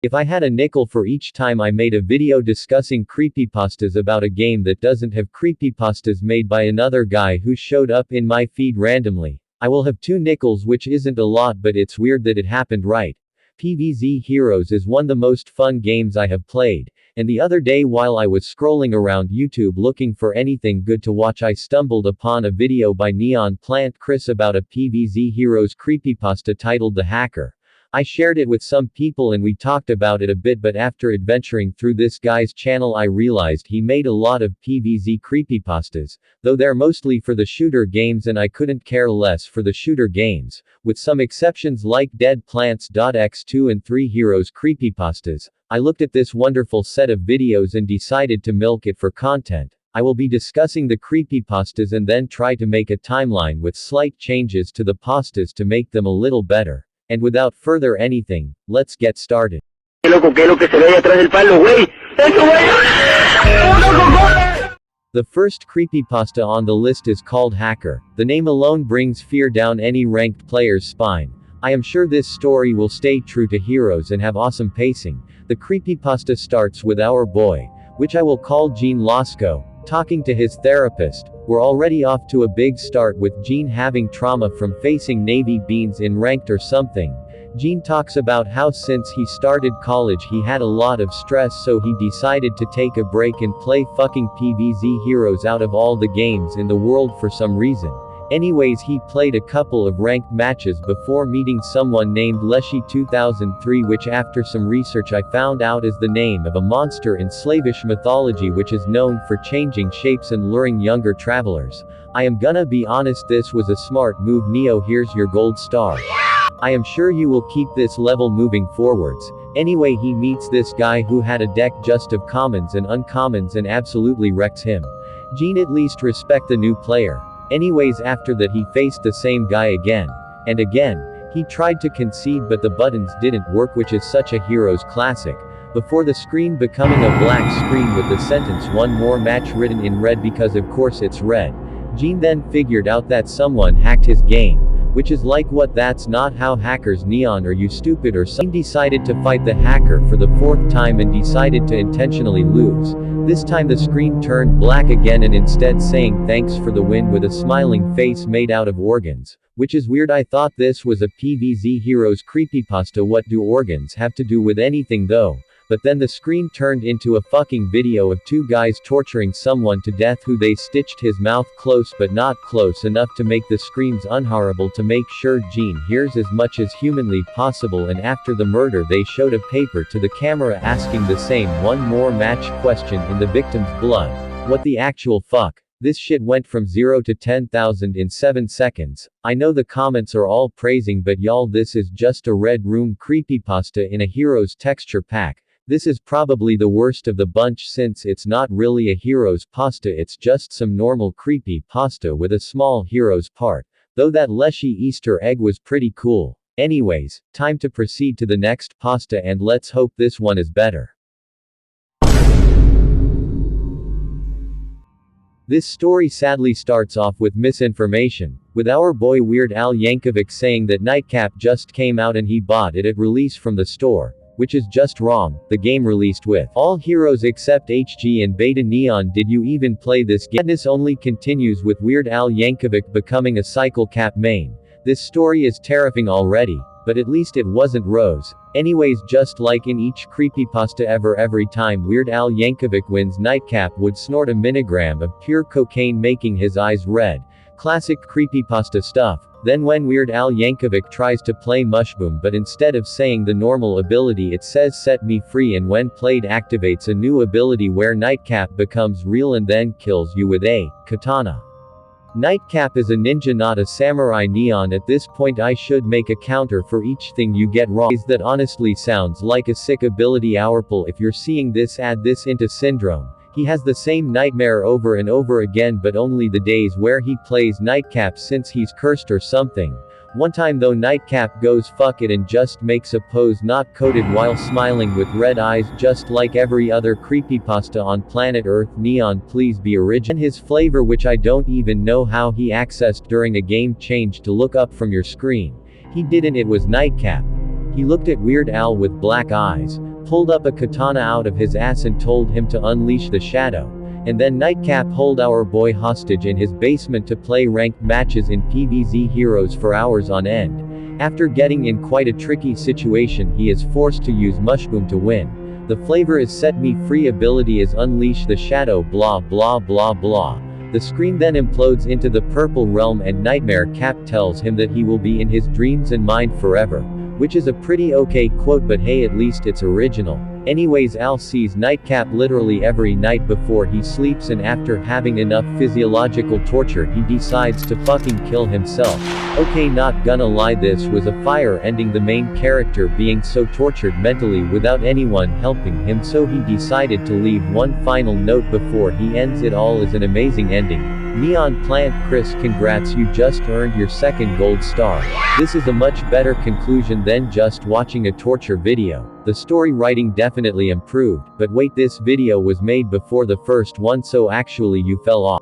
If I had a nickel for each time I made a video discussing creepypastas about a game that doesn't have creepypastas made by another guy who showed up in my feed randomly, I will have 2 nickels, which isn't a lot, but it's weird that it happened, right? PvZHeroes is one of the most fun games I have played, and the other day while I was scrolling around YouTube looking for anything good to watch, I stumbled upon a video by Neon Plant Chris about a PvZHeroes creepypasta titled The Hacker. I shared it with some people and we talked about it a bit, but after adventuring through this guy's channel I realized he made a lot of PvZ creepypastas, though they're mostly for the shooter games and I couldn't care less for the shooter games, with some exceptions like Dead Plants.x2 and 3 Heroes creepypastas. I looked at this wonderful set of videos and decided to milk it for content. I will be discussing the creepypastas and then try to make a timeline with slight changes to the pastas to make them a little better. And without further anything, let's get started. The first creepypasta on the list is called Hacker. The name alone brings fear down any ranked player's spine. I am sure this story will stay true to Heroes and have awesome pacing. The creepypasta starts with our boy, which I will call Gene Lasco, talking to his therapist. We're already off to a big start with Gene having trauma from facing Navy beans in ranked or something. Gene talks about how since he started college he had a lot of stress, so he decided to take a break and play fucking PvZHeroes out of all the games in the world for some reason. Anyways, he played a couple of ranked matches before meeting someone named Leshy 2003, which after some research I found out is the name of a monster in Slavish mythology which is known for changing shapes and luring younger travelers. I am gonna be honest, this was a smart move. Neo, here's your gold star. I am sure you will keep this level moving forwards. Anyway, he meets this guy who had a deck just of commons and uncommons and absolutely wrecks him. Gene at least respect the new player. Anyways, after that he faced the same guy again. And again. He tried to concede but the buttons didn't work, which is such a Heroes classic. Before the screen becoming a black screen with the sentence "one more match" written in red because of course it's red. Gene then figured out that someone hacked his game. Which is like, what, that's not how hackers, Neon, are you stupid or something? He decided to fight the hacker for the 4th time and decided to intentionally lose. This time the screen turned black again and instead saying thanks for the win with a smiling face made out of organs. Which is weird, I thought this was a PvZHeroes creepypasta. What do organs have to do with anything though? But then the screen turned into a fucking video of 2 guys torturing someone to death who they stitched his mouth close but not close enough to make the screams unhorrible to make sure Gene hears as much as humanly possible, and after the murder they showed a paper to the camera asking the same "one more match" question in the victim's blood. What the actual fuck? This shit went from 0 to 10,000 in 7 seconds. I know the comments are all praising, but y'all, this is just a Red Room creepypasta in a Heroes texture pack. This is probably the worst of the bunch since it's not really a Heroes pasta, it's just some normal creepy pasta with a small Heroes part. Though that Leshy Easter egg was pretty cool. Anyways, time to proceed to the next pasta and let's hope this one is better. This story sadly starts off with misinformation, with our boy Weird Al Yankovic saying that NightmareCap just came out and he bought it at release from the store. Which is just wrong. The game released with all heroes except HG and Beta Neon. Did you even play this game? Madness only continues with Weird Al Yankovic becoming a Cycle Cap main. This story is terrifying already, but at least it wasn't Rose. Anyways, just like in each creepypasta ever, every time Weird Al Yankovic wins, NightmareCap would snort a milligram of pure cocaine making his eyes red. Classic creepypasta stuff. Then when Weird Al Yankovic tries to play Mushboom, but instead of saying the normal ability it says "set me free," and when played activates a new ability where NightmareCap becomes real and then kills you with a katana. NightmareCap is a ninja, not a samurai. Neon, at this point I should make a counter for each thing you get wrong. That honestly sounds like a sick ability. Ourple, if you're seeing this, add this into Syndrome. He has the same nightmare over and over again, but only the days where he plays NightmareCap since he's cursed or something. One time though NightmareCap goes fuck it and just makes a pose not coded while smiling with red eyes just like every other creepypasta on planet Earth. Neon, please be original. His flavor, which I don't even know how he accessed during a game change to look up from your screen. He didn't, it was NightmareCap. He looked at Weird Al with black eyes. pulled up a katana out of his ass and told him to unleash the shadow. And then NightmareCap hold our boy hostage in his basement to play ranked matches in PvZHeroes for hours on end. After getting in quite a tricky situation, he is forced to use Mushboom to win. The flavor is set me free ability is unleash the shadow blah blah blah blah. The screen then implodes into the purple realm and NightmareCap tells him that he will be in his dreams and mind forever. Which is a pretty okay quote, but hey, at least it's original. Anyways, Al sees NightmareCap literally every night before he sleeps, and after having enough physiological torture he decides to fucking kill himself. Okay, not gonna lie, this was a fire ending, the main character being so tortured mentally without anyone helping him, so he decided to leave one final note before he ends it all is an amazing ending. Neon Plant Chris, congrats, you just earned your second gold star. This is a much better conclusion than just watching a torture video. The story writing definitely improved, but wait, this video was made before the first one, so actually you fell off.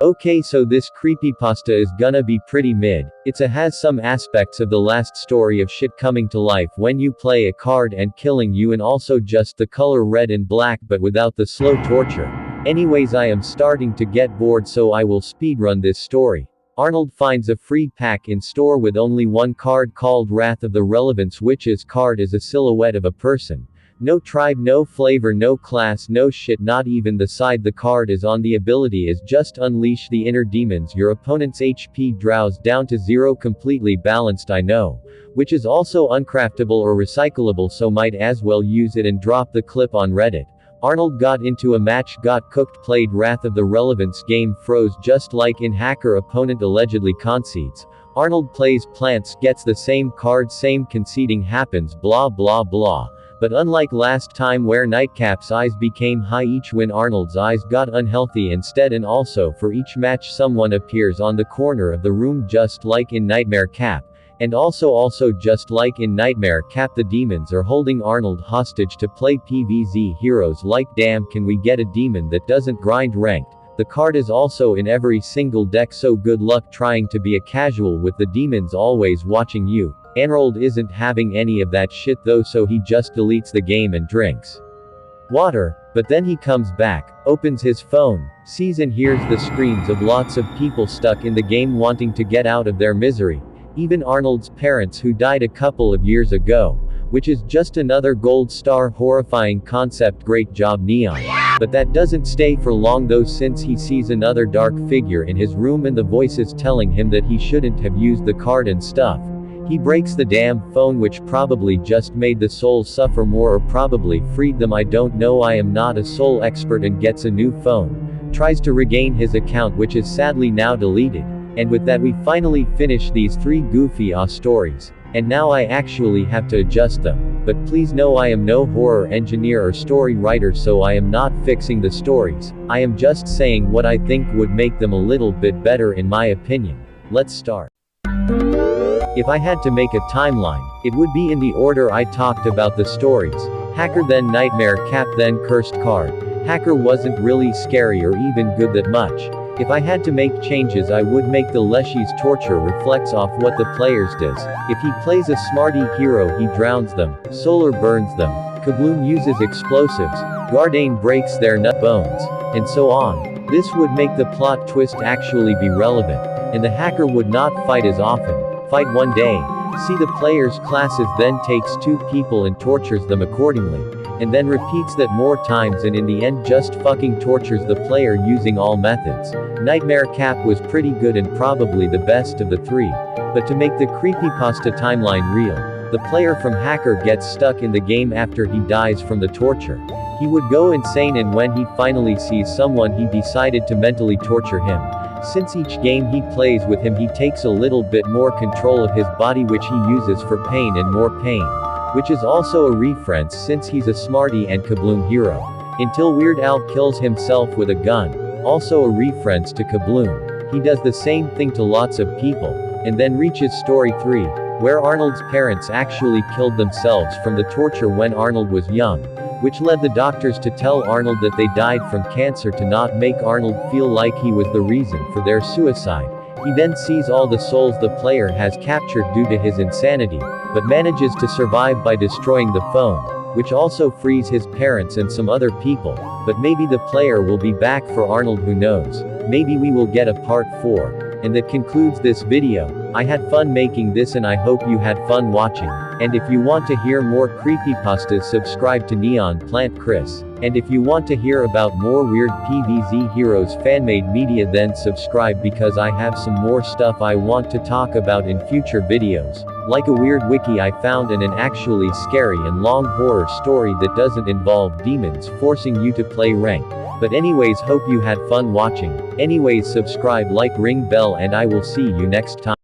Okay, so this creepypasta is gonna be pretty mid. Has some aspects of the last story of shit coming to life when you play a card and killing you, and also just the color red and black but without the slow torture. Anyways, I am starting to get bored, so I will speedrun this story. Arnold finds a free pack in store with only one card called Wrath of the Relevance, which is card is a silhouette of a person. No tribe, no flavor, no class, no shit, not even the side the card is on. The ability is just unleash the inner demons. Your opponent's HP draws down to 0, completely balanced, I know. Which is also uncraftable or recyclable, so might as well use it and drop the clip on Reddit. Arnold got into a match, got cooked, played Wrath of the Relevance, game froze just like in hacker, opponent allegedly concedes. Arnold plays plants, gets the same card, same conceding happens, blah blah blah. But unlike last time where NightmareCap's eyes became high each win, Arnold's eyes got unhealthy instead, and also for each match someone appears on the corner of the room just like in NightmareCap. And also just like in NightmareCap, the demons are holding Arnold hostage to play PvZHeroes. Like, damn, can we get a demon that doesn't grind ranked? The card is also in every single deck, so good luck trying to be a casual with the demons always watching you. Arnold isn't having any of that shit though, so he just deletes the game and drinks water. But then he comes back, opens his phone, sees and hears the screams of lots of people stuck in the game wanting to get out of their misery. Even Arnold's parents, who died a couple of years ago. Which is just another gold star. Horrifying concept, great job Neon. But that doesn't stay for long though, since he sees another dark figure in his room and the voices telling him that he shouldn't have used the card and stuff. He breaks the damn phone, which probably just made the souls suffer more, or probably freed them, I don't know, I am not a soul expert, and gets a new phone. Tries to regain his account, which is sadly now deleted. And with that we finally finish these 3 goofy stories. And now I actually have to adjust them. But please know I am no horror engineer or story writer, so I am not fixing the stories. I am just saying what I think would make them a little bit better in my opinion. Let's start. If I had to make a timeline, it would be in the order I talked about the stories. Hacker, then NightmareCap, then Cursed Card. Hacker wasn't really scary or even good that much. If I had to make changes, I would make the Leshy's torture reflects off what the players does. If he plays a smarty hero, he drowns them, Solar burns them, Kabloom uses explosives, Gardane breaks their nut bones, and so on. This would make the plot twist actually be relevant. And the hacker would not fight as often. Fight one day, see the player's classes, then takes 2 people and tortures them accordingly. And then repeats that more times, and in the end just fucking tortures the player using all methods. NightmareCap was pretty good and probably the best of the 3. But to make the creepypasta timeline real, the player from Hacker gets stuck in the game after he dies from the torture. He would go insane, and when he finally sees someone, he decided to mentally torture him. Since each game he plays with him, he takes a little bit more control of his body, which he uses for pain and more pain. Which is also a reference since he's a smarty and Kabloom hero. Until Weird Al kills himself with a gun. Also a reference to Kabloom. He does the same thing to lots of people. And then reaches story 3, where Arnold's parents actually killed themselves from the torture when Arnold was young. which led the doctors to tell Arnold that they died from cancer to not make Arnold feel like he was the reason for their suicide. He then sees all the souls the player has captured due to his insanity, but manages to survive by destroying the phone, which also frees his parents and some other people. But maybe the player will be back for Arnold, who knows. Maybe we will get a part 4. And that concludes this video. I had fun making this and I hope you had fun watching. And if you want to hear more creepypastas, subscribe to Neon Plant Chris. And if you want to hear about more weird PvZHeroes fan-made media, then subscribe, because I have some more stuff I want to talk about in future videos. Like a weird wiki I found and an actually scary and long horror story that doesn't involve demons forcing you to play ranked. But anyways, hope you had fun watching. Anyways, subscribe, like, ring bell, and I will see you next time.